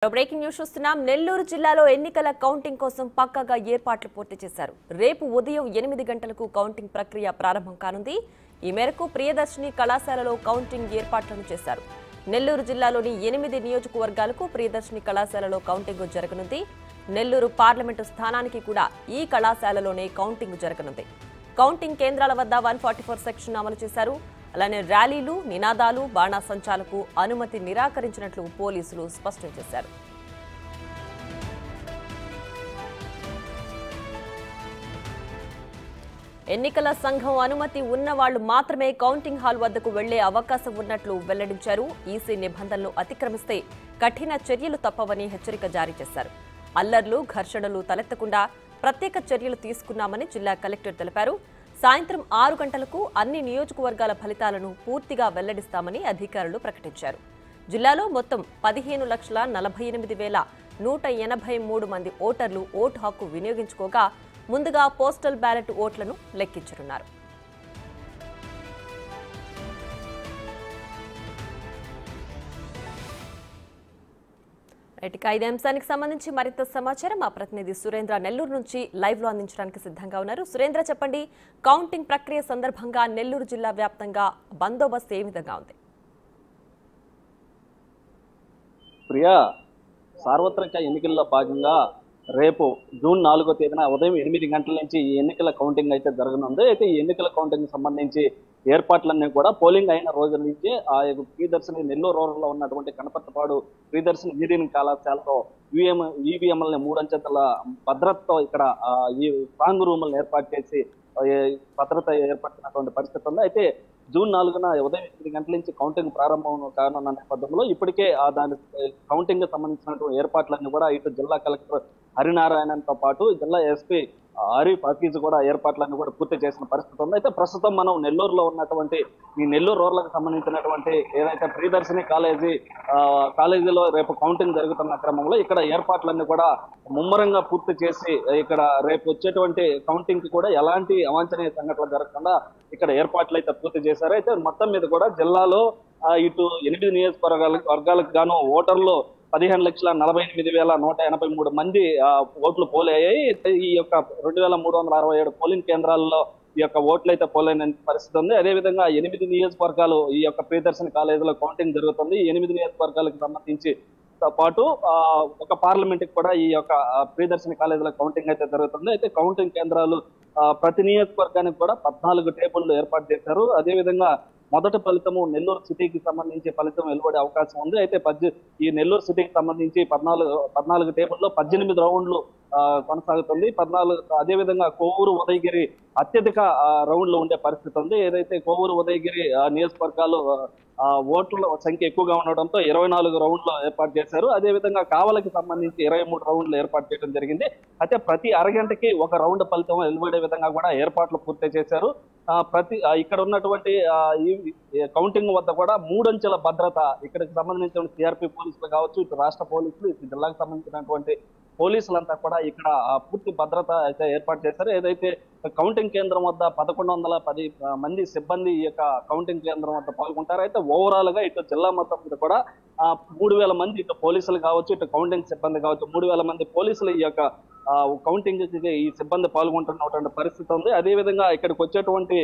Breaking news చూస్తున్నాం. నెల్లూరు జిల్లాలో ఎన్నికల కౌంటింగ్ కోసం పక్కాగా ఏర్పాట్లు పూర్తి చేశారు. రేపు ఉదయం 8 గంటలకు కౌంటింగ్ ప్రక్రియ ప్రారంభం కానుంది. ఈ మేరకు ప్రియదర్శిని కళాశాలలో కౌంటింగ్ ఏర్పాట్లను చేశారు. నెల్లూరు జిల్లాలోని 8 నియోజకవర్గాలకు ప్రియదర్శిని కళాశాలలో కౌంటింగ్ జరగనుంది. నెల్లూరు పార్లమెంటు స్థానానికి కూడా ఈ కళాశాలలోనే కౌంటింగ్ జరగనుంది. కౌంటింగ్ కేంద్రాల వద్ద 144 సెక్షన్ అమలు చేశారు. అలానే ర్యాలీలు, నినాదాలు, బాణాసంచాలకు అనుమతి నిరాకరించినట్లు పోలీసులు స్పష్టం చేశారు. ఎన్నికల సంఘం అనుమతి ఉన్న వాళ్లు మాత్రమే కౌంటింగ్ హాల్ వద్దకు వెళ్లే అవకాశం ఉన్నట్లు వెల్లడించారు. ఈసీ నిబంధనలు అతిక్రమిస్తే కఠిన చర్యలు తప్పవని హెచ్చరిక జారీ చేశారు. అల్లర్లు, ఘర్షణలు తలెత్తకుండా ప్రత్యేక చర్యలు తీసుకున్నామని జిల్లా కలెక్టర్ తెలిపారు. సాయంత్రం 6 గంటలకు అన్ని నియోజకవర్గాల ఫలితాలను పూర్తిగా వెల్లడిస్తామని అధికారులు ప్రకటించారు. జిల్లాలో మొత్తం 15,48,183 మంది ఓటర్లు ఓటు హక్కు వినియోగించుకోగా ముందుగా పోస్టల్ బ్యాలెట్ ఓట్లను లెక్కించనున్నారు. ఇదే అంశానికి సంబంధించి మరింత సమాచారం మా ప్రతినిధి సురేంద్ర నెల్లూరు నుంచి లైవ్ లో అందించడానికి సిద్ధంగా ఉన్నారు. సురేంద్ర, చెప్పండి, కౌంటింగ్ ప్రక్రియ సందర్భంగా నెల్లూరు జిల్లా వ్యాప్తంగా బందోబస్తు ఏ విధంగా ఉంది? ప్రియా, సార్వత్రిక ఎన్నికల్లో భాగంగా రేపు జూన్ 4వ తేదీన ఉదయం 8 గంటల నుంచి ఈ ఎన్నికల కౌంటింగ్ అయితే జరగనుంది. అయితే ఈ ఎన్నికల కౌంటింగ్ సంబంధించి ఏర్పాట్లన్నీ కూడా పోలింగ్ అయిన రోజు నుంచి ఆ ప్రియదర్శిని నెల్లూరు రూరల్లో ఉన్నటువంటి కనపర్తిపాడు ప్రియదర్శిని ఇంజనీరింగ్ కళాశాలలో ఈవీఎంలని 3 అంచెల భద్రతతో ఇక్కడ ఈ స్ట్రాంగ్ రూములను ఏర్పాటు చేసి భద్రత ఏర్పడుతున్నటువంటి పరిస్థితి ఉంది. అయితే జూన్ 4న ఉదయం 8 గంటల నుంచి కౌంటింగ్ ప్రారంభం కానున్న నేపథ్యంలో ఇప్పటికే దాని కౌంటింగ్ సంబంధించినటువంటి ఏర్పాట్లన్నీ కూడా ఇటు జిల్లా కలెక్టర్ హరినారాయణన్తో పాటు జిల్లా ఎస్పీ ఆరిఫ్ హఫీజ్ కూడా ఏర్పాట్లన్నీ కూడా పూర్తి చేసిన పరిస్థితి ఉంది. అయితే ప్రస్తుతం మనం నెల్లూరులో ఉన్నటువంటి ఈ నెల్లూరు రూరల్కి సంబంధించినటువంటి ఏదైతే ప్రియదర్శిని కాలేజీలో రేపు కౌంటింగ్ జరుగుతున్న క్రమంలో ఇక్కడ ఏర్పాట్లన్నీ కూడా ముమ్మరంగా పూర్తి చేసి ఇక్కడ రేపు వచ్చేటువంటి కౌంటింగ్ కి కూడా ఎలాంటి అవాంఛనీయ సంఘటనలు జరగకుండా ఇక్కడ ఏర్పాట్లు అయితే పూర్తి చేశారు. అయితే మొత్తం మీద కూడా జిల్లాలో ఇటు 8 నియోజకవర్గాలకు గాను ఓటర్లు 15,48,183 మంది ఓట్లు పోలయ్యాయి. ఈ యొక్క 2,367 పోలింగ్ కేంద్రాల్లో ఈ యొక్క ఓట్లు అయితే పోలైన పరిస్థితి ఉంది. అదేవిధంగా 8 నియోజకవర్గాలు ఈ యొక్క ప్రియదర్శిని కాలేజీలో కౌంటింగ్ జరుగుతుంది. ఈ 8 నియోజకవర్గాలకు సంబంధించి పాటు ఒక పార్లమెంట్ కి కూడా ఈ యొక్క ప్రియదర్శిని కాలేజీలో కౌంటింగ్ అయితే జరుగుతుంది. అయితే కౌంటింగ్ కేంద్రాలు ప్రతి నియోజకవర్గానికి కూడా 14 టేబుల్లు ఏర్పాటు చేశారు. అదేవిధంగా మొదటి ఫలితము నెల్లూరు సిటీకి సంబంధించి ఫలితం వెలువడే అవకాశం ఉంది. అయితే ఈ నెల్లూరు సిటీకి సంబంధించి 14 టేబుల్లో 18 రౌండ్లు కొనసాగుతుంది. 14 అదేవిధంగా కొవ్వూరు, ఉదయగిరి అత్యధిక రౌండ్లు ఉండే పరిస్థితి ఉంది. ఏదైతే కొవ్వూరు, ఉదయగిరి నియోజకవర్గాలు ఓట్ల సంఖ్య ఎక్కువగా ఉండడంతో 24 రౌండ్లు ఏర్పాటు చేశారు. అదేవిధంగా కావలికి సంబంధించి 23 రౌండ్లు ఏర్పాటు చేయడం జరిగింది. అయితే ప్రతి అరగంటకి ఒక రౌండ్ ఫలితం వెలువడే విధంగా కూడా ఏర్పాట్లు పూర్తి చేశారు. ఇక్కడ ఉన్నటువంటి ఈ కౌంటింగ్ వద్ద కూడా 3 అంచెల భద్రత ఇక్కడికి సంబంధించిన సిఆర్పి పోలీసులు కావచ్చు, ఇటు రాష్ట్ర పోలీసులు, ఇటు జిల్లాకు సంబంధించినటువంటి పోలీసులంతా కూడా ఇక్కడ పూర్తి భద్రత అయితే ఏర్పాటు చేశారు. ఏదైతే కౌంటింగ్ కేంద్రం వద్ద 1110 మంది సిబ్బంది ఈ యొక్క కౌంటింగ్ కేంద్రం వద్ద పాల్గొంటారు. అయితే ఓవరాల్ గా ఇటు జిల్లా మొత్తం మీద కూడా 3,000 మంది ఇటు పోలీసులు కావచ్చు, ఇటు కౌంటింగ్ సిబ్బంది కావచ్చు, 3,000 మంది పోలీసులు ఈ యొక్క కౌంటింగ్ ఈ సిబ్బంది పాల్గొంటున్నటువంటి పరిస్థితి ఉంది. అదేవిధంగా ఇక్కడికి వచ్చేటువంటి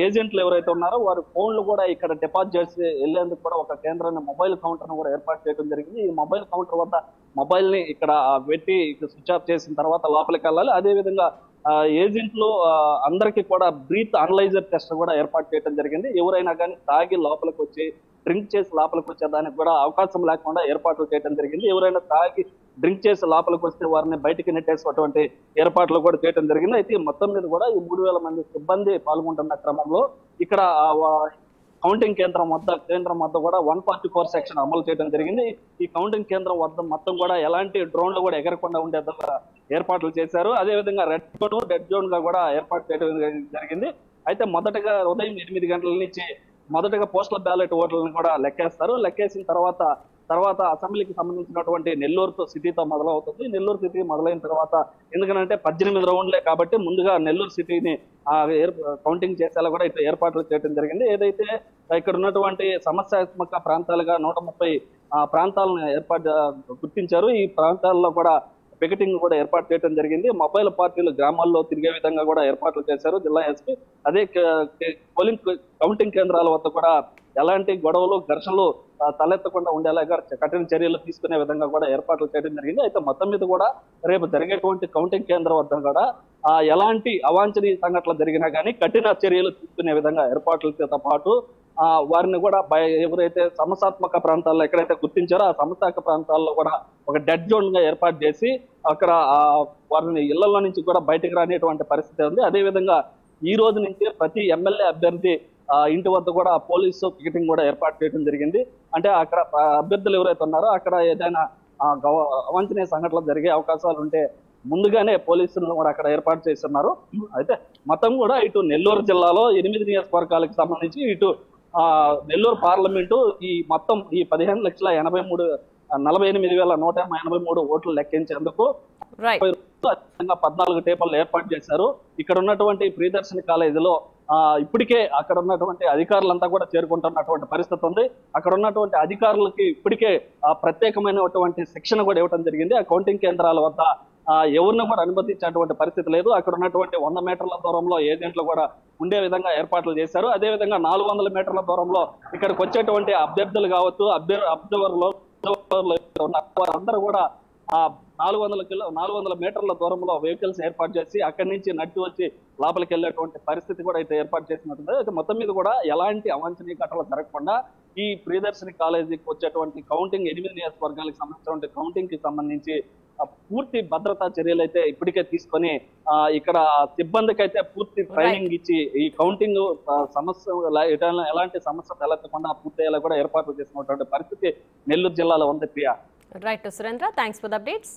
ఏజెంట్లు ఎవరైతే ఉన్నారో వారి ఫోన్లు కూడా ఇక్కడ డిపాజిట్ చేసి వెళ్లేందుకు కూడా ఒక కేంద్రాన్ని మొబైల్ కౌంటర్ కూడా ఏర్పాటు చేయడం జరిగింది. ఈ మొబైల్ కౌంటర్ వద్ద మొబైల్ ని ఇక్కడ పెట్టి స్విచ్ ఆఫ్ చేసిన తర్వాత లోపలికి వెళ్ళాలి. అదేవిధంగా ఏజెంట్లు అందరికీ కూడా బ్రీత్ అనలైజర్ టెస్ట్ కూడా ఏర్పాటు చేయడం జరిగింది. ఎవరైనా కానీ తాగి లోపలికి వచ్చి డ్రింక్ చేసి లోపలికి వచ్చేదానికి కూడా అవకాశం లేకుండా ఏర్పాట్లు చేయడం జరిగింది. ఎవరైనా తాగి డ్రింక్ చేసి లోపలికి వస్తే వారిని బయటికి నెట్టేసినటువంటి ఏర్పాట్లు కూడా చేయడం జరిగింది. అయితే మొత్తం మీద కూడా ఈ 3,000 మంది సిబ్బంది పాల్గొంటున్న క్రమంలో ఇక్కడ కౌంటింగ్ కేంద్రం వద్ద కూడా 144 సెక్షన్ అమలు చేయడం జరిగింది. ఈ కౌంటింగ్ కేంద్రం వద్ద మొత్తం కూడా ఎలాంటి డ్రోన్లు కూడా ఎగరకుండా ఉండే ఏర్పాట్లు చేశారు. అదేవిధంగా రెడ్ జోన్ గా కూడా ఏర్పాటు చేయడం జరిగింది. అయితే మొదటగా ఉదయం 8 గంటల నుంచి మొదటగా పోస్టల్ బ్యాలెట్ ఓట్లను కూడా లెక్కేస్తారు. లెక్కేసిన తర్వాత తర్వాత అసెంబ్లీకి సంబంధించినటువంటి నెల్లూరు సిటీతో మొదలవుతుంది. నెల్లూరు సిటీ మొదలైన తర్వాత ఎందుకంటే 18 రౌండ్లే కాబట్టి ముందుగా నెల్లూరు సిటీని కౌంటింగ్ చేసేలా కూడా ఇటు ఏర్పాట్లు చేయడం జరిగింది. ఏదైతే ఇక్కడ ఉన్నటువంటి సమస్యాత్మక ప్రాంతాలుగా 130 ప్రాంతాలను గుర్తించారు. ఈ ప్రాంతాల్లో కూడా పికెటింగ్ కూడా ఏర్పాటు చేయడం జరిగింది. మొబైల్ పార్టీలు గ్రామాల్లో తిరిగే విధంగా కూడా ఏర్పాట్లు చేశారు జిల్లా ఎస్పీ. అదే పోలింగ్ కౌంటింగ్ కేంద్రాల వద్ద కూడా ఎలాంటి గొడవలు ఘర్షణలు తలెత్తకుండా ఉండేలాగా కఠిన చర్యలు తీసుకునే విధంగా కూడా ఏర్పాట్లు చేయడం జరిగింది. అయితే మొత్తం మీద కూడా రేపు జరిగేటువంటి కౌంటింగ్ కేంద్రం వద్ద కూడా ఎలాంటి అవాంఛనీయ సంఘటనలు జరిగినా కానీ కఠిన చర్యలు తీసుకునే విధంగా ఏర్పాట్లతో పాటు వారిని కూడా ఎవరైతే సమస్యాత్మక ప్రాంతాల్లో ఎక్కడైతే గుర్తించారో ఆ సమస్యాత్మక ప్రాంతాల్లో కూడా ఒక డెడ్ జోన్ గా ఏర్పాటు చేసి అక్కడ వారిని ఇళ్లలో నుంచి కూడా బయటకు రానిటువంటి పరిస్థితి ఉంది. అదేవిధంగా ఈ రోజు నుంచి ప్రతి ఎమ్మెల్యే అభ్యర్థి ఇంటి వద్ద కూడా పోలీసు పికెటింగ్ కూడా ఏర్పాటు చేయడం జరిగింది. అంటే అక్కడ అభ్యర్థులు ఎవరైతే ఉన్నారో అక్కడ ఏదైనా అవాంఛనీయ సంఘటనలు జరిగే అవకాశాలు ఉంటే ముందుగానే పోలీసులను కూడా అక్కడ ఏర్పాటు చేస్తున్నారు. అయితే మొత్తం కూడా ఇటు నెల్లూరు జిల్లాలో 8 నియోజకవర్గాలకు సంబంధించి ఇటు నెల్లూరు పార్లమెంటు ఈ మొత్తం ఈ 15,48,183 ఓట్లు లెక్కించేందుకు 14 టేబుల్ ఏర్పాటు చేశారు. ఇక్కడ ఉన్నటువంటి ప్రియదర్శిని కాలేజీలో ఇప్పటికే అక్కడ ఉన్నటువంటి అధికారులంతా కూడా చేరుకుంటున్నటువంటి పరిస్థితి ఉంది. అక్కడ ఉన్నటువంటి అధికారులకి ఇప్పటికే ప్రత్యేకమైనటువంటి శిక్షణ కూడా ఇవ్వడం జరిగింది. ఆ కౌంటింగ్ కేంద్రాల వద్ద ఎవరిని కూడా అనుమతించేటువంటి పరిస్థితి లేదు. అక్కడ ఉన్నటువంటి 100 మీటర్ల దూరంలో ఏజెంట్లు కూడా ఉండే విధంగా ఏర్పాట్లు చేశారు. అదేవిధంగా 400 మీటర్ల దూరంలో ఇక్కడికి వచ్చేటువంటి అభ్యర్థులు కావచ్చు, అబ్జర్వర్లు అందరూ కూడా 400 మీటర్ల దూరంలో వెహికల్స్ ఏర్పాటు చేసి అక్కడి నుంచి నడిచి వచ్చి లోపలికి వెళ్ళేటువంటి పరిస్థితి కూడా అయితే ఏర్పాటు చేసినట్టుంది. అయితే మొత్తం మీద కూడా ఎలాంటి అవాంఛనీయ ఘటనలు జరగకుండా ఈ ప్రియదర్శిని కాలేజీకి వచ్చేటువంటి కౌంటింగ్ 8 నియోజకవర్గాలకు సంబంధించినటువంటి కౌంటింగ్ కి సంబంధించి పూర్తి భద్రతా చర్యలు అయితే ఇప్పటికే తీసుకొని ఇక్కడ సిబ్బందికి అయితే పూర్తి ట్రైనింగ్ ఇచ్చి ఈ కౌంటింగ్ సమస్య ఎలాంటి సమస్య తలెత్తకుండా పూర్తయ్యేలా కూడా ఏర్పాట్లు చేసినటువంటి పరిస్థితి నెల్లూరు జిల్లాలో ఉంది. Priya. Right Surendra, thanks for the updates.